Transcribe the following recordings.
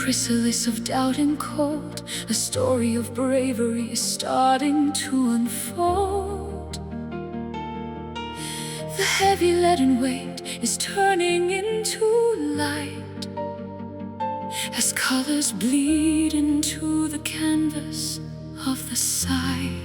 chrysalis of doubt and cold, a story of bravery is starting to unfold. The heavy leaden weight is turning into light as colors bleed into the canvas of the sight.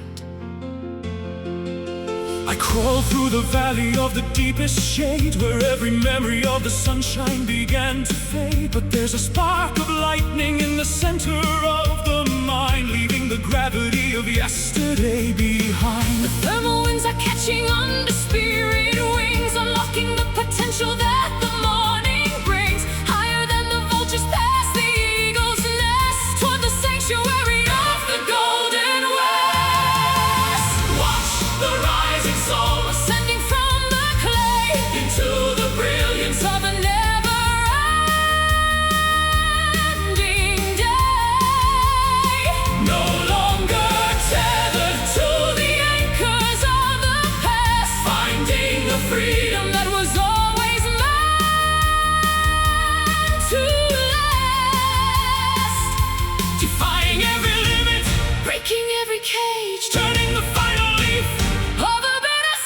I crawl through the valley of the deepest shade, where every memory of the sunshine began to fade. But there's a spark of lightning in the center of the mind, leaving the gravity of yesterday behind. The thermal winds are catching under spirit wings, unlocking the potential that the morning brings. Higher than the vultures past the eagle's nest, toward the sanctuary of the golden west. Watch the rising soul ascending from the clay into the brilliance of a never-ending day. No longer tethered to the anchors of the past, finding a freedom that was always meant to last. Defying every limit, breaking every cage, turning the final leaf of a bitter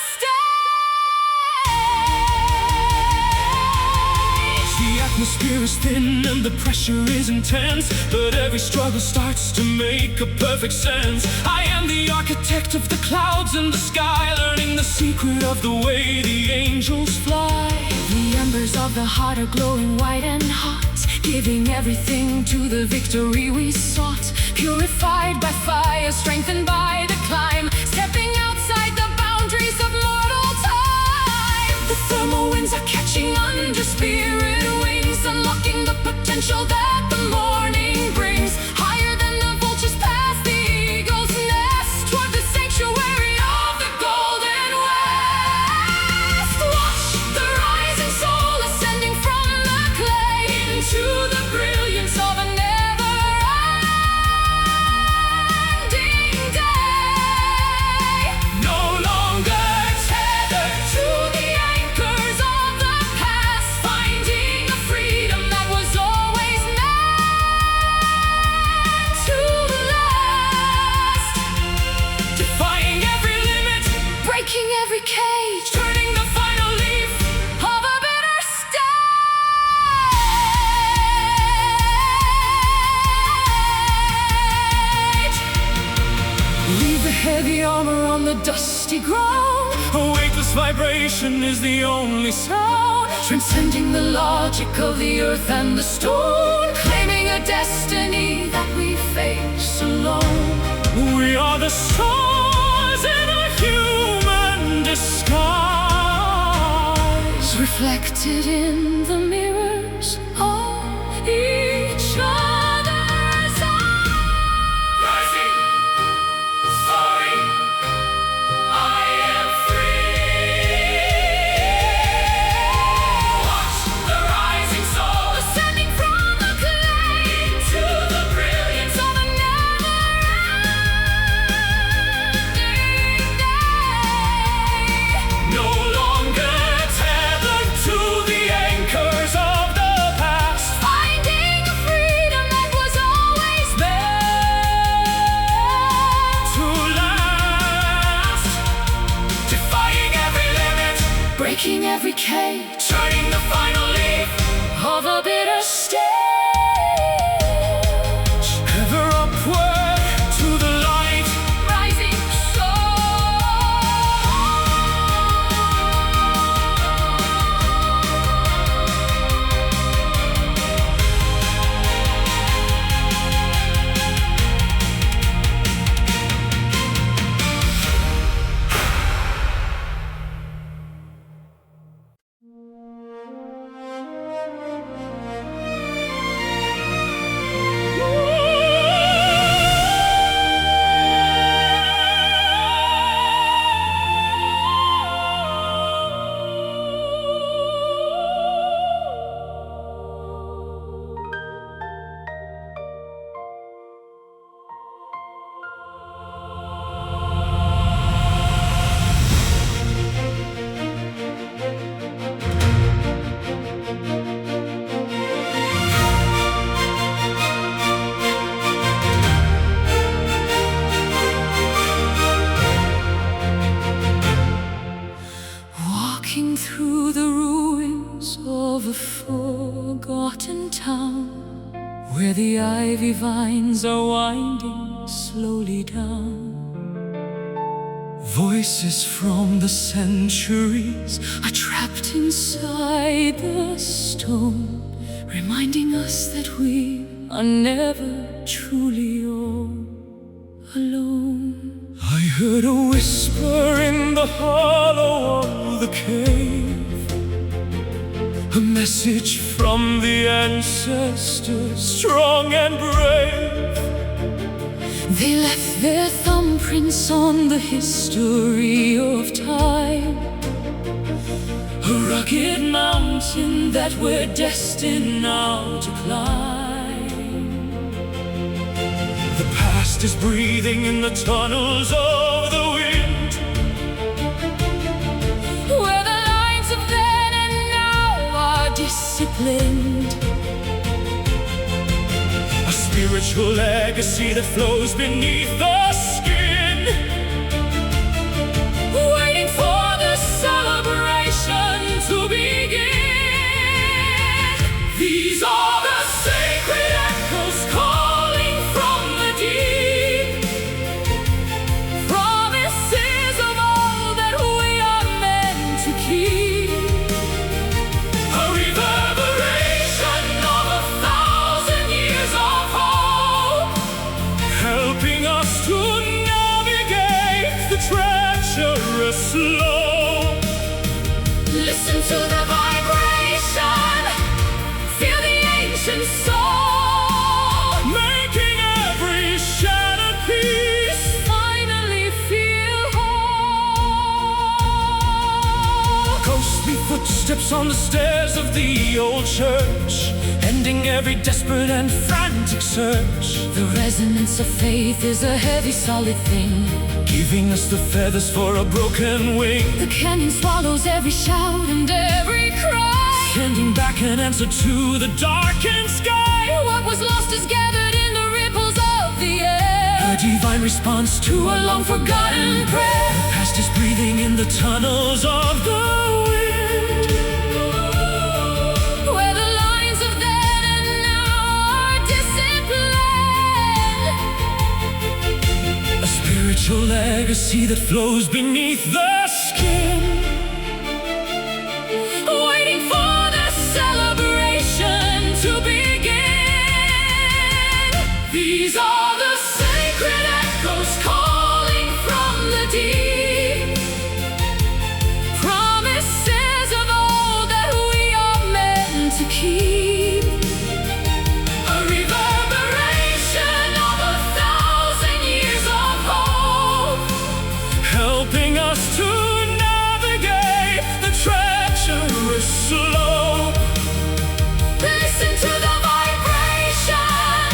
stage. The atmosphere is thin and the pressure is intense, but every struggle starts to make a perfect sense. I am the architect of the clouds and the sky, learning the secret of the way the angels fly. The embers of the heart are glowing white and hot, giving everything to the victory we sought. Purified by fire, strengthened by the climb, stepping outside the boundaries of mortal time. The thermal winds are catching under spirit wings, unlocking the potential that the morning brings. Higher than the vultures past the eagle's nest, toward the sanctuary of the golden west. Watch the rising soul ascending from the clay into the brilliance of a never-ending day. No longer tethered to the anchors of the past, finding a freedom that was always meant to last. Defying every limit, Breaking every cage, turning the final leaf of a bitter stage. leave the heavy armor on the dusty ground. A weightless vibration is the only sound, Transcending the logic of the earth and the stone, claiming a destiny that we face alone. we are the stars in a human disguise, Reflected in the mirrors of each other's eyes. rising, soaring, I am free. Watch the rising soul Ascending from the clay into the brilliance of a never-ending day. no longer tethered to the anchors ivy vines are winding slowly down. Voices from the centuries are trapped inside the stone, reminding us that we are never truly all alone. I heard a whisper in the hollow of the cave, a message from the ancestors, strong and brave. They left their thumbprints on the history of time, a rugged mountain that we're destined now to climb. The past is breathing in the tunnels of the wind, where the lines of then and now are disciplined. A spiritual legacy that flows beneath the skin, waiting for the celebration to begin. These are the sacred echoes calling from the deep, promises of all that we are meant to keep, a reverberation of 1,000 years of hope, helping us to navigate the treacherous slope. Listen to the vibration, feel the ancient soul, making every shattered piece finally feel whole. ghostly footsteps on the stairs of the old church, ending every desperate and frantic search. The resonance of faith is a heavy, solid thing, Giving us the feathers for a broken wing. The canyon swallows every shout and every cry, Sending back an answer to the darkened sky. What was lost is gathered in the ripples of the air, A divine response to a long forgotten prayer. The past is breathing in the tunnels of the wind, where the lines of then and now are disciplined. a spiritual legacy that flows beneath the skin, Waiting for the celebration to begin. These are the sacred echoes calling from the deep, promises of all that we are meant to keep, a reverberation of 1,000 years of hope, helping us to navigate the treacherous slope. Listen to the vibration,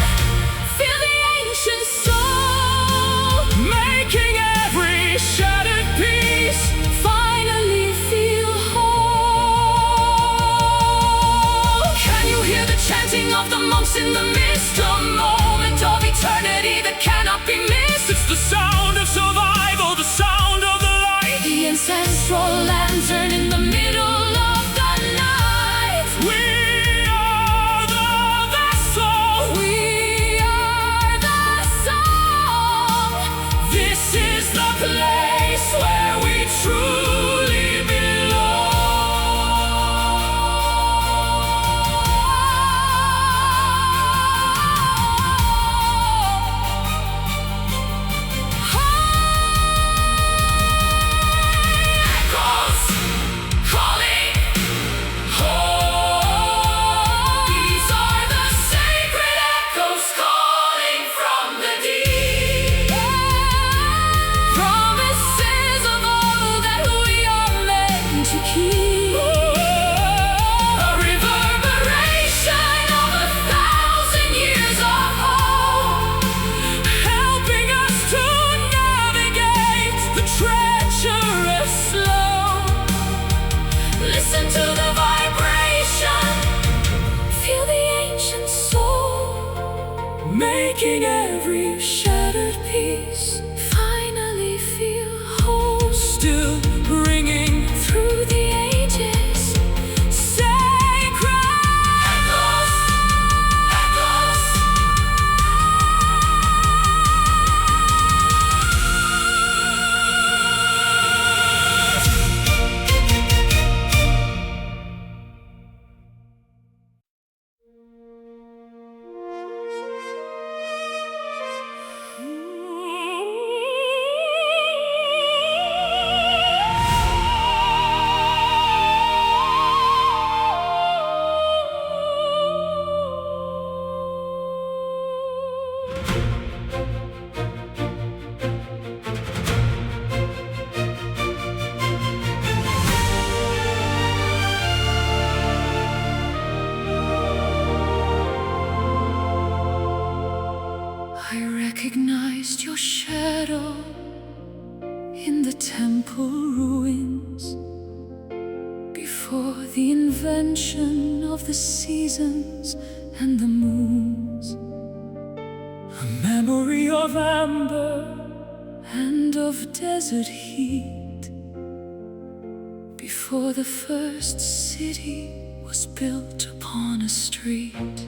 feel the ancient soul, Making every shattered piece finally feel whole. Can you hear the chanting of the monks in the mist? A moment of eternity that cannot be missed. It's the sound of survival, the sound of the light. The ancestral lantern in the middle of the night. We are the vessel. We are the song. This is the place where we truly Echoes calling home. These are the sacred echoes calling from the deep, Promises of all that we are meant to keep, a reverberation of 1,000 years of hope, helping us to navigate the treacherous slope. listen to the vibration, feel the ancient soul, Making every shattered piece finally feel whole. still ringing Through the ages, sacred echoes, echoes, I recognized your shadow in the temple ruins before the invention of the seasons and the moons. A memory of amber and of desert heat before the first city was built upon a street.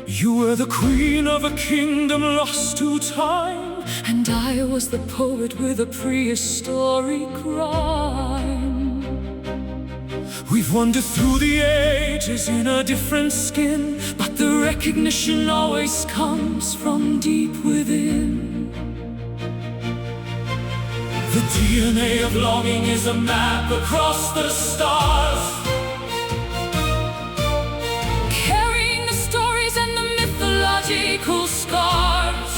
You were the queen of a kingdom lost to time, and I was the poet with a prehistoric rhyme. We've wandered through the ages in a different skin, but the recognition always comes from deep within. The DNA of longing is a map across the stars, carrying the stories and the mythological scars.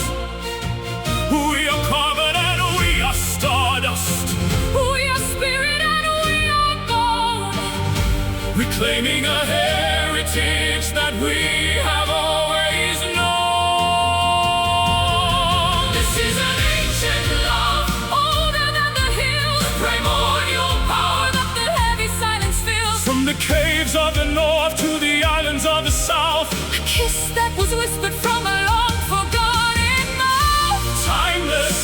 We are carbon and we are stardust. We are spirit and we are gold, reclaiming a heritage that we have always known. This is an ancient love, older than the hills, the primordial power that the heavy silence fills. From the caves of the north to the islands of the south, a kiss that was whispered from a long forgotten mouth. Timeless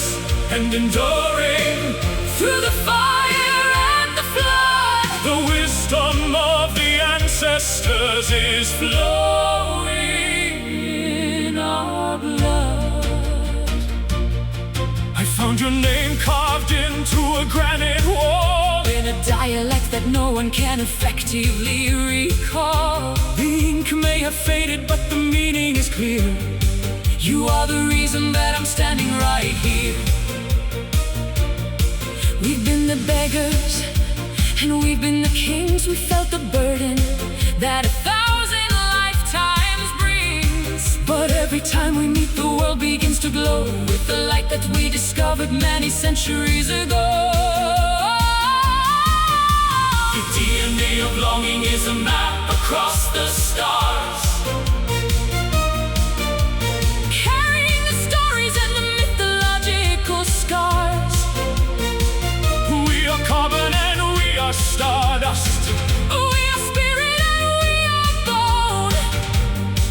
and enduring through the fire and the flood, the wisdom of the ancestors is flowing in our blood. I found your name carved into a granite wall, in a dialect that no one can effectively recall. The ink may have faded, but the meaning is clear. You are the reason that I'm standing right here. We've been the beggars and we've been the kings. We felt the burden that 1,000 lifetimes brings. But every time we meet, the world begins to glow with the light that we discovered many centuries ago. The DNA of longing is a map across the stars, carrying the stories and the mythological scars. We are carbon and we are stardust, we are spirit and we are bone,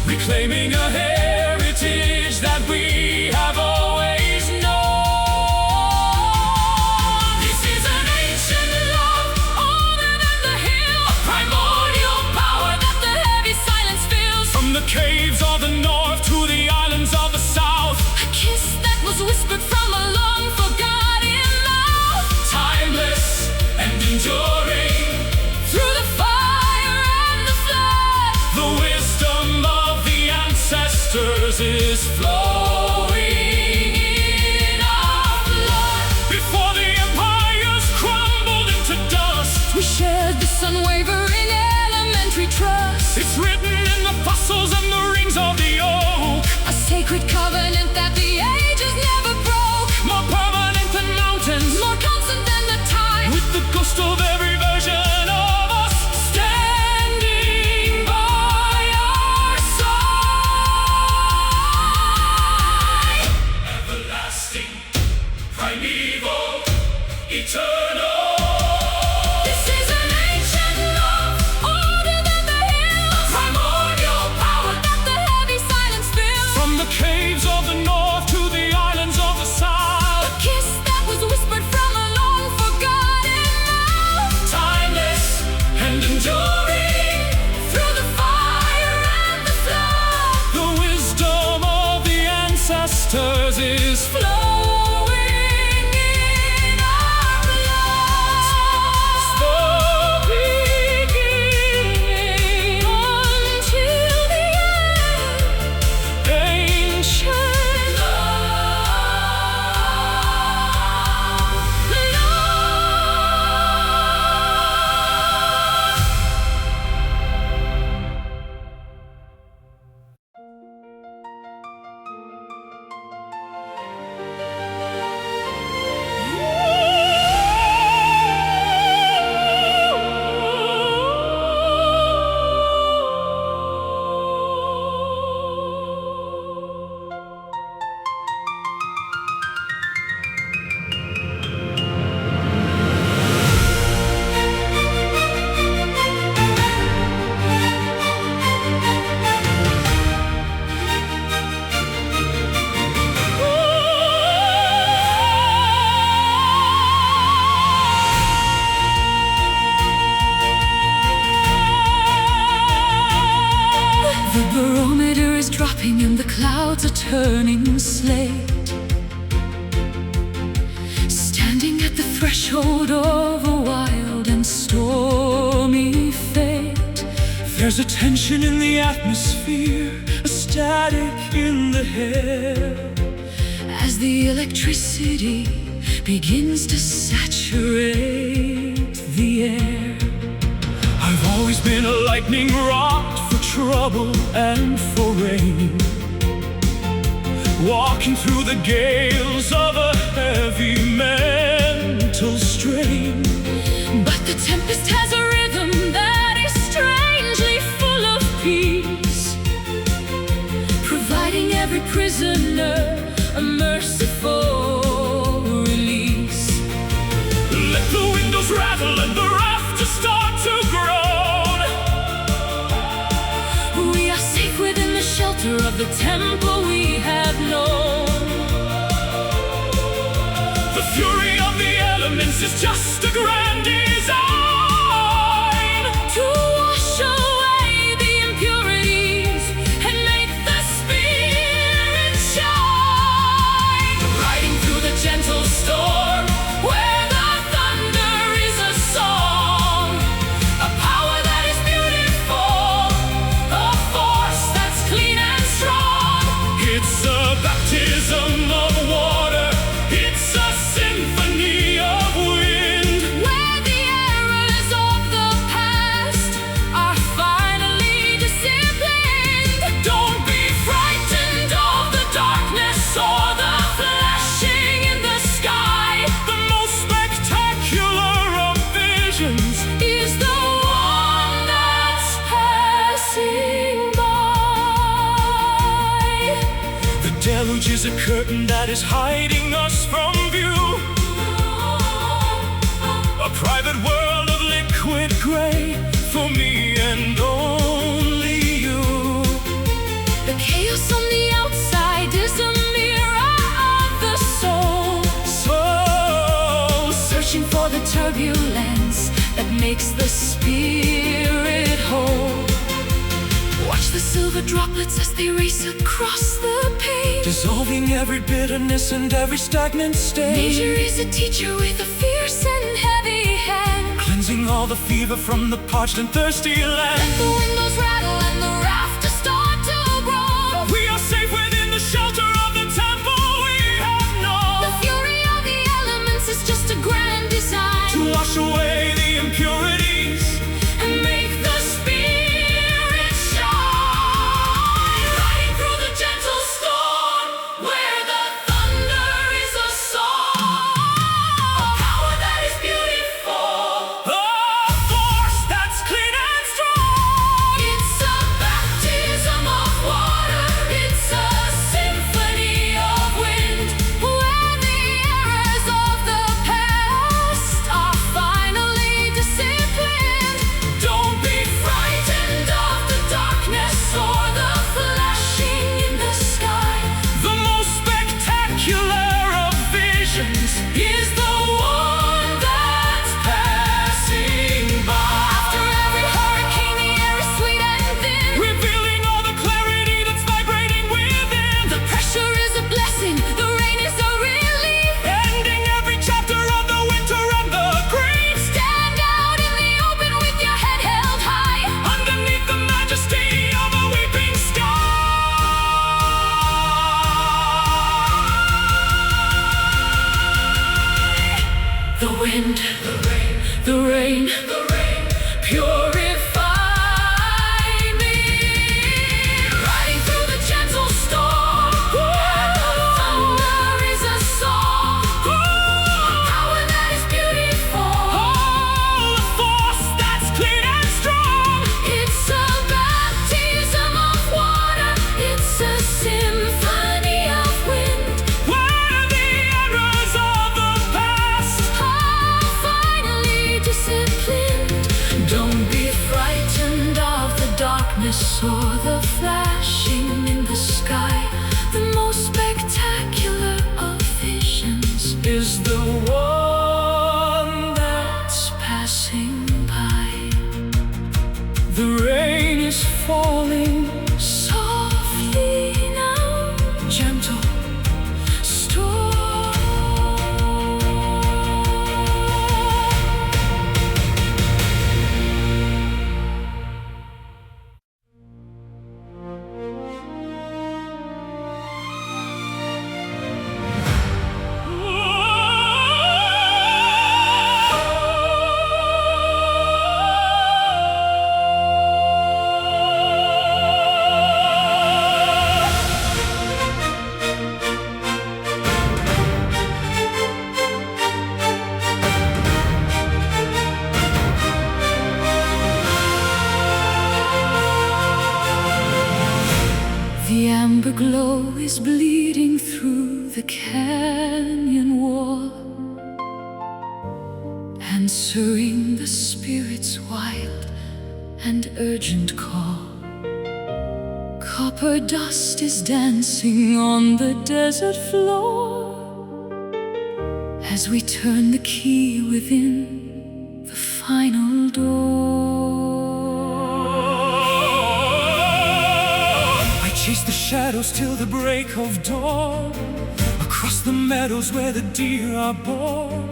reclaiming a heritage that we have always known. This is an ancient love, older than the hill, a primordial power that the heavy silence fills. From the caves of the north to the islands of the south, a kiss that was whispered from a long forgotten mouth. Timeless and enduring through the fire and the flood, the wisdom of the ancestors is flowing in our blood. Before the empires crumbled into dust, We shared this unwavering elementary trust, it's written in the fossils and the rings of the oak, a sacred covenant that the ages never broke. more permanent than mountains, More constant than the time, with the ghost of every version of us standing by our side. barometer is dropping and the clouds are turning slate. Standing at the threshold of a wild and stormy fate. There's a tension in the atmosphere, a static in the air, as the electricity begins to saturate the air. I've always been a lightning rod for trouble and for rain, walking through the gales of a heavy mental strain. But the tempest has a rhythm that is strangely full of peace, providing every prisoner a merciful release. Let the windows rattle and the rafters start to groan. We are safe within the shelter of the temple we have known. The fury of the elements is just a grand design To wash away the impurities and make the spirit shine. riding through the gentle storm Where the thunder is a song, a power that is beautiful, a force that's clean and strong. it's a baptism of water, it's a symphony of wind. Where the errors of the past are finally disciplined. Don't be Frightened of the darkness or the flashing in the sky. the most spectacular of visions. Is the one that's passing by. The deluge is a curtain that is hiding us from view, a private world of liquid gray for me and only you. The chaos on the outside is a mirror of the soul, So searching for the turbulence that makes the spirit whole. Watch the silver droplets as they race across the page. dissolving every bitterness and every stagnant stain, Nature is a teacher with a fierce and heavy hand. cleansing all the fever from the parched and thirsty land. Let the windows rattle and the rafters start to groan. We are safe within the shelter of the temple we have The known, fury of the elements is just a grand design to wash away the impurities and make the spirit shine. Riding through the gentle storm where the thunder is a song, a power that is beautiful, a force that's clean and strong. it's a baptism of water, it's a symphony of wind. Where the errors of the past are finally disciplined. Don't be Frightened of the darkness or the flashing in the sky. the most spectacular of visions Is the one that's passing by. After every hurricane, the air is sweet and thin. revealing all the clarity that's vibrating within, The pressure is a blessing, the rain is a relief. ending every chapter of the winter and the grief. Stand out in the open with your head held high. Underneath the majesty of a weeping sky, The wind, the rain, purify me. Riding through the gentle storm where the thunder is a song, a power that is beautiful, oh, a force that's clean and strong. it's a baptism of water, it's a symphony of wind. Where the errors of the past Are finally disciplined. Don't be frightened of the darkness or the flashing in the sky. The most spectacular of visions is the one that's passing by. the rain is falling So amber glow is bleeding through the canyon wall, answering the spirit's wild and urgent call. Copper dust is dancing on the desert floor as we turn the key within the final door. I chase the shadows till the break of dawn, across the meadows where the deer are born.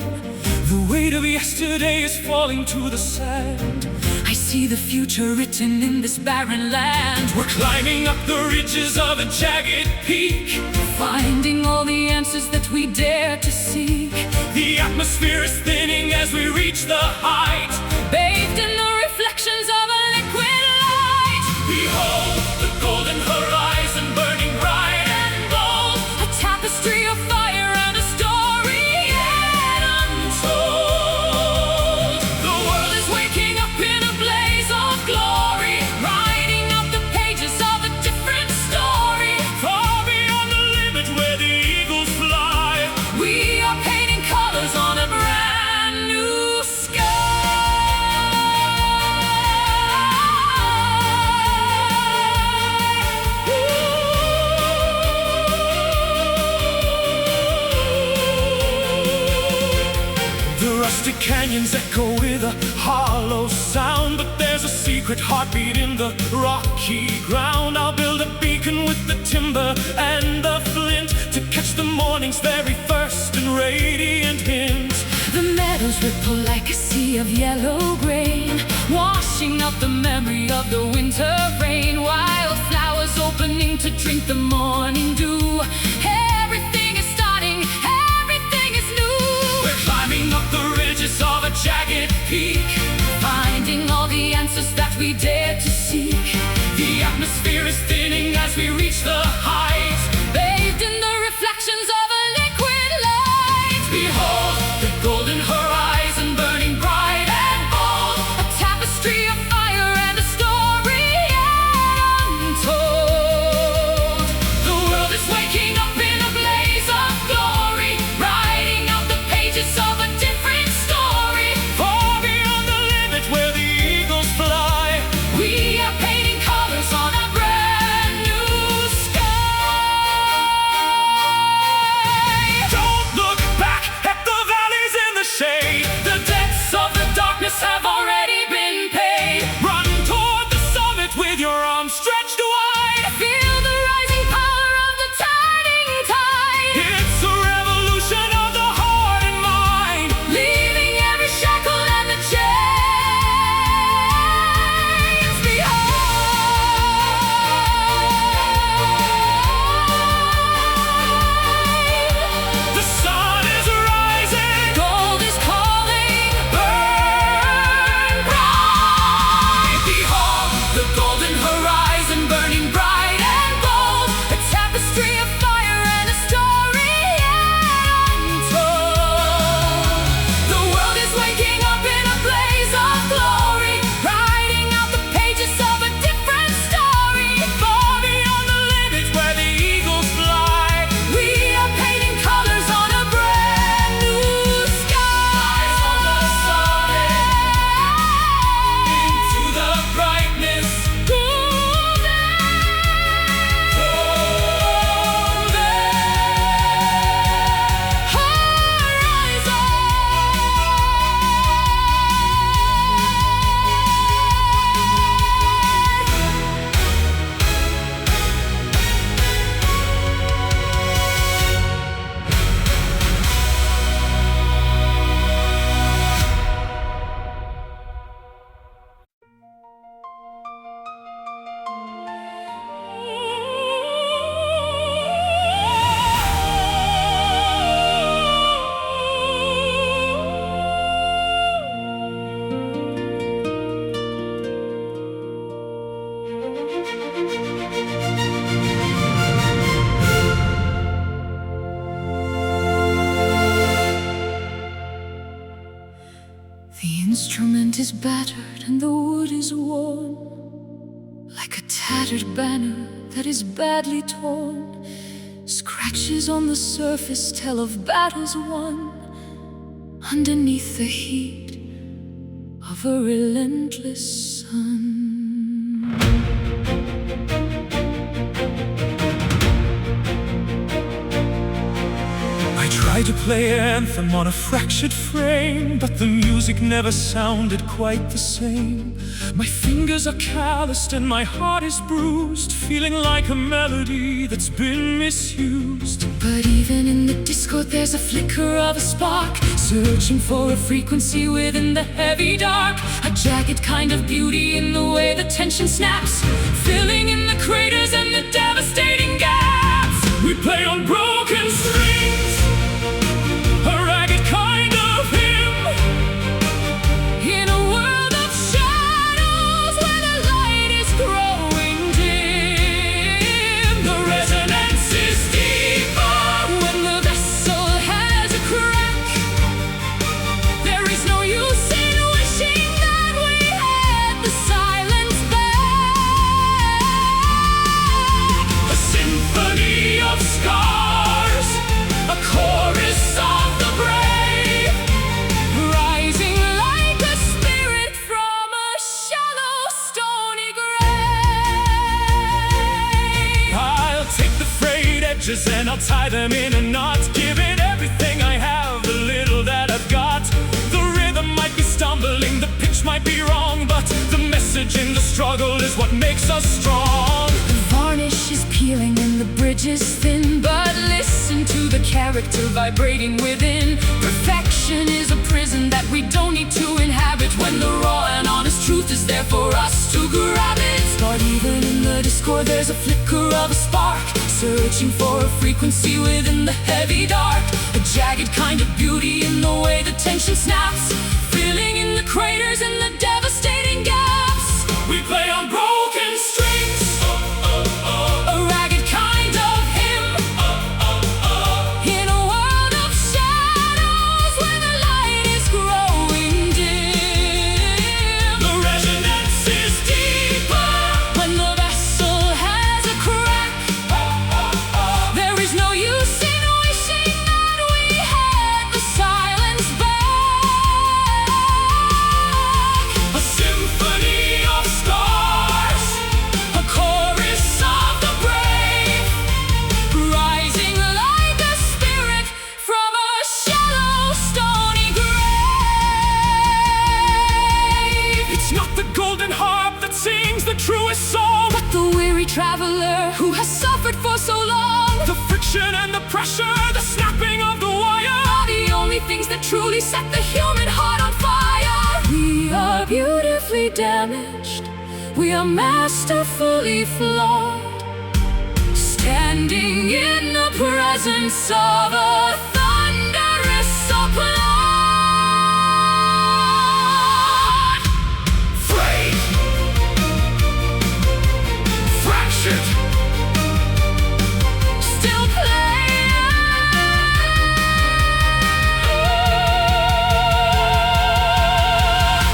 The weight of yesterday is falling to the sand. I see the future written in this barren land. We're climbing up the ridges of a jagged peak, finding all the answers that we dare to seek. The atmosphere is thinning as we reach the height, bathed in the reflections of a liquid light. Behold the golden horizon burning bright and bold, a tapestry of fire and a story yet untold. The world is waking up in a blaze of glory, writing out the pages of a different story. far beyond the limit where the eagles fly. We are painting colors on a brand new sky. The rustic canyons echo with a hollow sound, but there's a secret heartbeat in the rocky ground. I'll build a beacon with the timber and the flint to catch the morning's very first and radiant hint. The meadows ripple like a sea of yellow grain, washing out the memory of the winter rain. Wildflowers opening to drink the morning dew. Everything is starting, everything is new. We're climbing up the ridges of a jagged peak, Finding all the answers that we dare to seek. the atmosphere is thinning as we reach the height. Bathed in the reflections of a liquid light. Behold the golden horizon burning bright and bold, A tapestry of fire and a story yet untold. the world is waking up in a blaze of glory, Writing out the pages of a different story. far beyond the limit where the eagles fly. We are painting colors on a brand new sky. Don't look back at the valleys in the shade, the depths of the darkness have already been paid. Run toward the summit with your arms stretched wide. Feel the rising power of the turning tide, It's a revolution of the heart and mind. leaving every shackle and the chains behind. The sun is rising, Gold is calling, burn bright. behold the golden horizon burning bright and bold, a tapestry of fire and a story yet untold. The world is waking up in a blaze of glory, writing out the pages of a different story. Far beyond the limit where the eagles fly. We are painting colors on a brand new sky. Into the brightness, The instrument is battered and the wood is worn, like a tattered banner that is badly torn. Scratches on the surface tell of battles won underneath the heat of a relentless sun. I tried to play anthem on a fractured frame, but the music never sounded quite the same. My fingers are calloused and my heart is bruised, feeling like a melody that's been misused. But even in the discord there's a flicker of a spark, searching for a frequency within the heavy dark. A jagged kind of beauty in the way the tension snaps, filling in the craters and the devastating gaps. We play on broken strings, a ragged kind of hymn, in a world of shadows where the light is growing dim. the resonance is deeper. When the vessel has a crack, there is no use in wishing that we had the silence back. A symphony of scars, a chorus of the brave, Rising like a spirit from a shallow, stony grave. I'll take the frayed edges and I'll tie them in a knot, give it everything I have, the little that I've got. The rhythm might be stumbling, the pitch might be wrong, but the message in the struggle is what makes us strong. The varnish is peeling and the bridge is thin, but listen to the character vibrating within. Perfection is a prison that we don't need to inhabit, when the raw and honest truth is there for us to grab it. But even in the discord there's a flicker of a spark, searching for a frequency within the heavy dark. A jagged kind of beauty in the way the tension snaps, filling in the craters and the devastating gaps. We play on broken strings, A ragged kind of hymn, in a world of shadows where the light is growing dim. the resonance is deeper. When the vessel has a crack, there is no use in wishing that we had the silence back. A symphony of stars, A chorus of the brave, rising like a spirit from a shallow, stony grave. it's not the golden harp that sings the truest song, But the weary traveler who has suffered for so long, the friction and the pressure, the snapping of the wire, are the only things that truly set the human heart on fire. We are beautifully damaged, we are masterfully flawed, standing in the presence of a thunderous applaud. frayed, fractured, Still playing.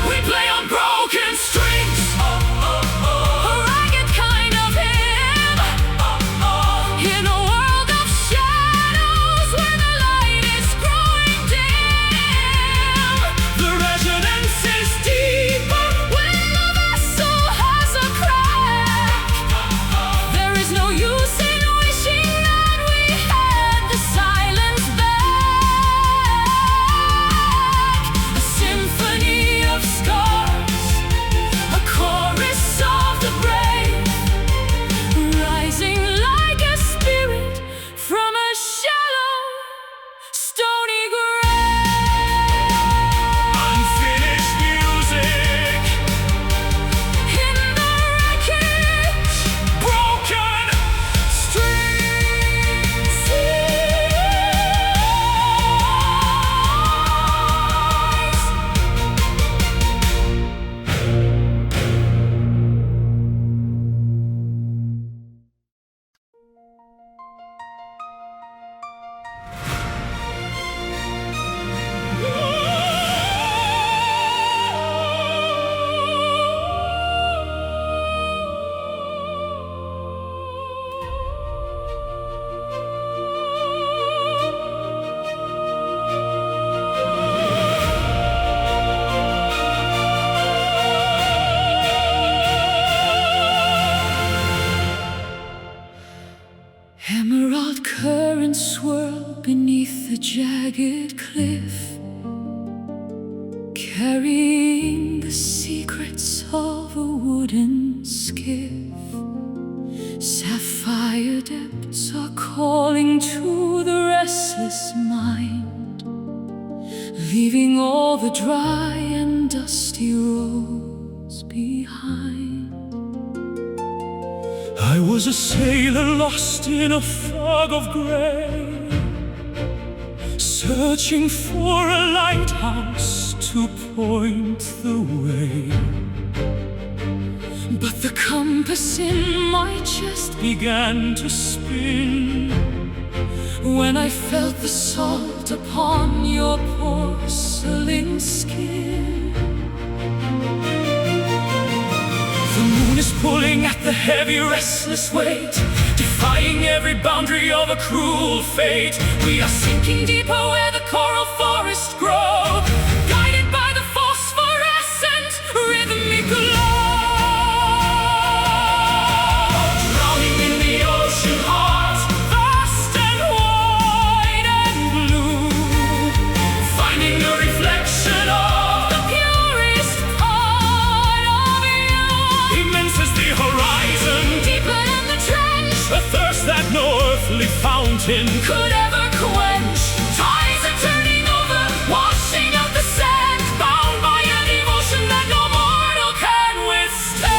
we play on broken strings, A ragged kind of hymn, in a world of shadows where the light Emerald currents swirl beneath the jagged cliff, carrying the secrets of a wooden skiff. Sapphire depths are calling to the restless mind, leaving all the dry and dusty roads behind. I was a sailor lost in a fog of gray, searching for a lighthouse to point the way. But the compass in my chest Began to spin when I felt the salt upon your porcelain skin. The moon is pulling at the heavy, restless weight, defying every boundary of a cruel fate. We are sinking deeper where the coral forests grow, guided by the phosphorescent rhythmic glow. Drowning in the ocean heart, Vast and wide and blue, finding the reflection of the purest part of you. immense as the horizon, Deeper than the trench a thirst that no earthly fountain could ever quench. Tides are turning over, washing out the sand, bound by a devotion that no mortal can withstand.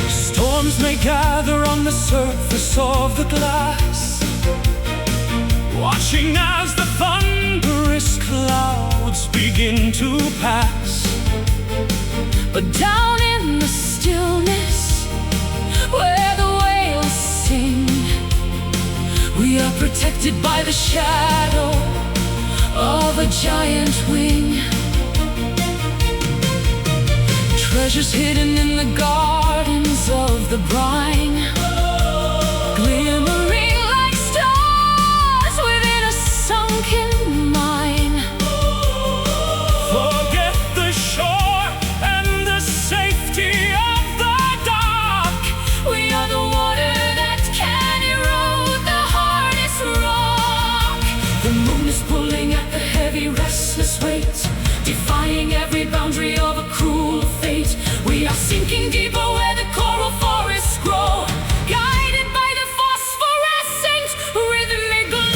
Storms may gather on the surface of the glass, watching as the thunderous clouds begin to pass. But down in the stillness, where the whales sing, we are protected by the shadow of a giant wing. Treasures hidden in the gardens of the brine, glimmering like stars within a sunken mine. Forget the shore and the safety of the dark. We are the water that can erode the hardest rock. The moon is pulling at the heavy, restless weight, defying every boundary of a cruel fate. We are sinking deeper where the coral forests grow, guided by the phosphorescent rhythmic glow.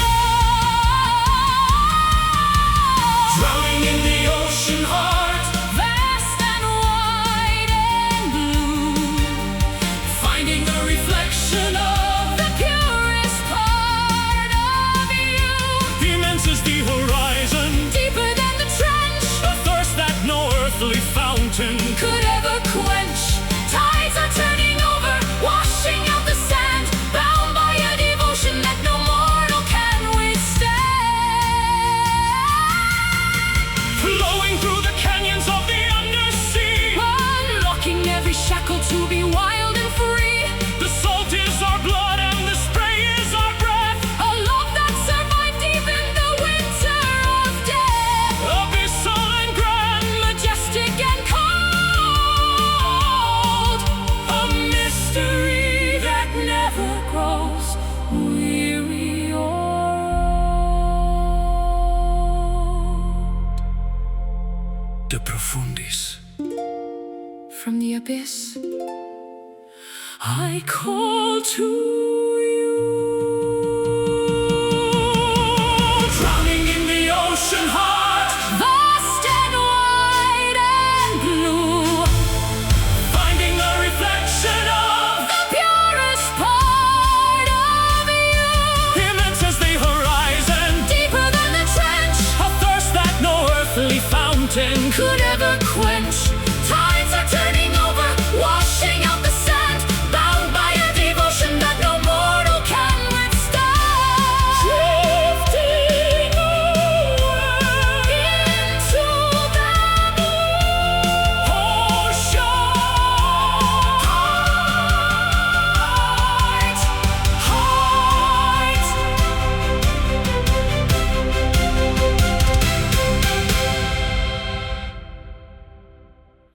Drowning in the ocean heart, Vast and wide and blue, finding the reflection of the purest part of you. immense as the horizon, Deeper than the trench a thirst that no earthly fountain could ever quench. Tides are turning over, washing out the sand, bound by a devotion that no mortal can withstand. flowing through the canyons of the undersea. Unlocking every shackle to be wild and free. The salt is our blood and the spray is our breath. A love that survived deep in the winter of death. Abyssal and grand, Majestic and cold, a mystery that never grows weary or old. De profundis. From the abyss, I call to